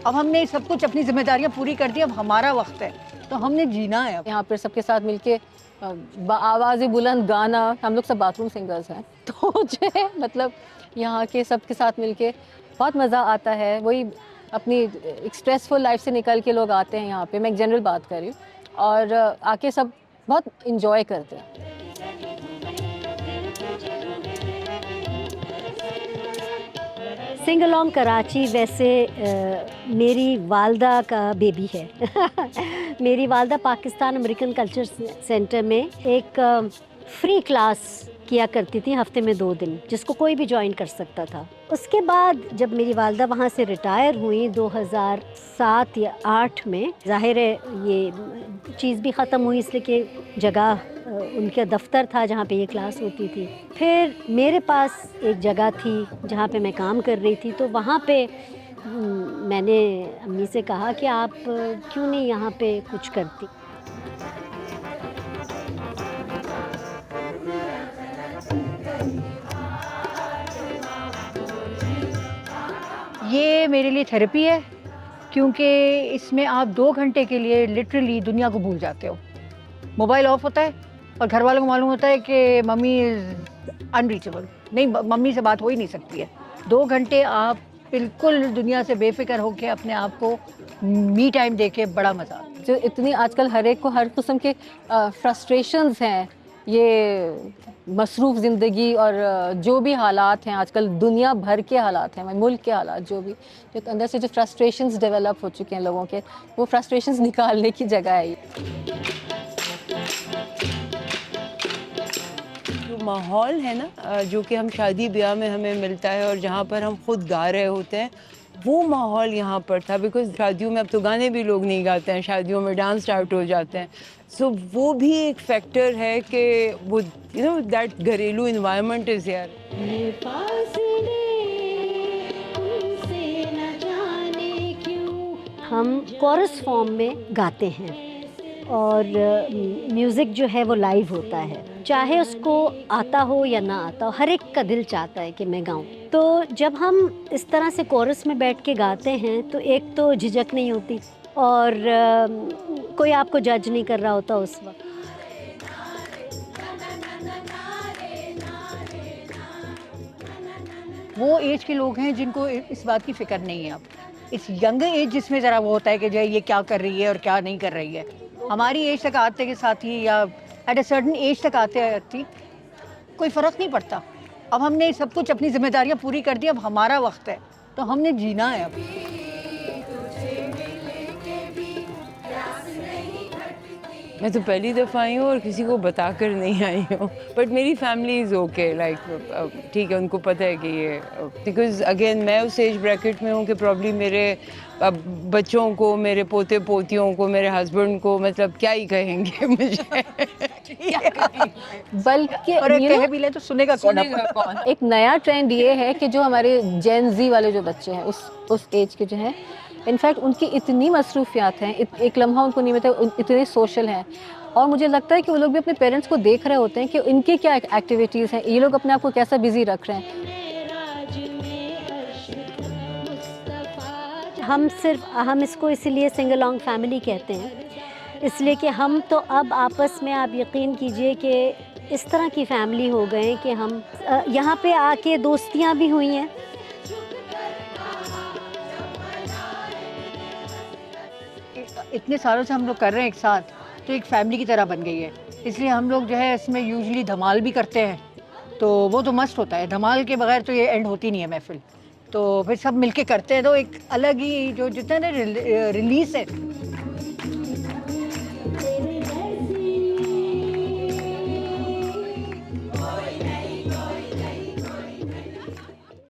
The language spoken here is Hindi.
अब हमने सब कुछ अपनी जिम्मेदारियां पूरी कर दी, अब हमारा वक्त है तो हमने जीना है। यहाँ पर सबके साथ मिलके आवाज़ बुलंद गाना, हम लोग सब बाथरूम सिंगर्स हैं तो जो है मतलब यहाँ के सबके साथ मिलके बहुत मज़ा आता है। वही अपनी एक स्ट्रेसफुल लाइफ से निकल के लोग आते हैं यहाँ पे, मैं एक जनरल बात कर रही हूँ, और आके सब बहुत इंजॉय करते हैं। सिंग अलोंग कराची वैसे मेरी वालदा का बेबी है। मेरी वालदा पाकिस्तान अमेरिकन कल्चर सेंटर में एक फ्री क्लास किया करती थी हफ्ते में 2 दिन, जिसको कोई भी ज्वाइन कर सकता था। उसके बाद जब मेरी वालदा वहाँ से रिटायर हुई 2007 या 8 में, ज़ाहिर है ये चीज़ भी ख़त्म हुई इसलिए कि जगह उनका दफ्तर था जहाँ पे ये क्लास होती थी। फिर मेरे पास एक जगह थी जहाँ पे मैं काम कर रही थी, तो वहाँ पे मैंने अम्मी से कहा कि आप क्यों नहीं यहाँ पे कुछ करती। ये मेरे लिए थेरेपी है, क्योंकि इसमें आप 2 घंटे के लिए लिटरली दुनिया को भूल जाते हो। मोबाइल ऑफ होता है और घर वालों को मालूम होता है कि मम्मी इज़ अनरीचेबल, नहीं मम्मी से बात हो ही नहीं सकती है। 2 घंटे आप बिल्कुल दुनिया से बेफिक्र होकर अपने आप को मी टाइम दे के बड़ा मज़ा आता है। जो इतनी आजकल हर एक को हर किस्म के फ्रस्ट्रेशंस हैं, ये मसरूफ़ ज़िंदगी और जो भी हालात हैं आजकल, दुनिया भर के हालात हैं, मुल्क के हालात जो भी, जो अंदर से जो फ्रस्ट्रेशंस डेवलप हो चुके हैं लोगों के, वो फ्रस्ट्रेशंस निकालने की जगह है ये। जो माहौल है ना जो कि हम शादी ब्याह में हमें मिलता है और जहाँ पर हम खुद गा रहे होते हैं, वो माहौल यहाँ पर था। बिकॉज शादियों में अब तो गाने भी लोग नहीं गाते हैं, शादियों में डांस स्टार्ट हो जाते हैं। सो वो भी एक फैक्टर है कि वो दैट घरेलू इन्वायरमेंट इज़ हियर। हम कोरस फॉर्म में गाते हैं और म्यूज़िक जो है वो लाइव होता है, चाहे उसको आता हो या ना आता हो, हर एक का दिल चाहता है कि मैं गाऊं। तो जब हम इस तरह से कोरस में बैठ के गाते हैं तो एक तो झिझक नहीं होती और कोई आपको जज नहीं कर रहा होता उस वक्त। वो एज के लोग हैं जिनको इस बात की फिक्र नहीं है। अब इस यंग एज जिसमें ज़रा वो होता है कि जो ये क्या कर रही है और क्या नहीं कर रही है, हमारी एज तक आते के साथ ही या एट अ सर्टेन एज तक आते आती कोई फ़र्क नहीं पड़ता। अब हमने सब कुछ अपनी जिम्मेदारियां पूरी कर दी, अब हमारा वक्त है तो हमने जीना है। अब मैं तो पहली दफ़ा आई हूँ और किसी को बताकर नहीं आई हूँ, बट मेरी फैमिली इज़ ओके, लाइक ठीक है, उनको पता है कि ये, बिकॉज अगेन मैं उस एज ब्रैकेट में हूँ कि प्रॉब्ली मेरे बच्चों को, मेरे पोते पोतियों को, मेरे हस्बैंड को मतलब क्या ही कहेंगे मुझे। बल्कि और कहे भी ले तो सुनेगा कौन? एक नया ट्रेंड ये है कि जो हमारे जेन ज़ी वाले जो बच्चे हैं उस एज के जो हैं, इनफैक्ट उनकी इतनी मसरूफियात हैं, एक लम्हा उनको नहीं मिलता, इतने सोशल हैं, और मुझे लगता है कि वो लोग भी अपने पेरेंट्स को देख रहे होते हैं कि इनकी क्या एक्टिविटीज़ हैं, ये लोग अपने आप को कैसा बिजी रख रहे हैं। हम इसको इसीलिए सिंग अलोंग फैमिली कहते हैं, इसलिए कि हम तो अब आपस में, आप यकीन कीजिए कि इस तरह की फैमिली हो गए कि हम यहाँ पे आके दोस्तियाँ भी हुई हैं। इतने सालों से हम लोग कर रहे हैं एक साथ, तो एक फैमिली की तरह बन गई है। इसलिए हम लोग जो है इसमें यूजुअली धमाल भी करते हैं, तो वो तो मस्त होता है। धमाल के बगैर तो ये एंड होती नहीं है महफिल, तो फिर सब मिलके करते हैं तो एक अलग ही जो जितना रिलीज है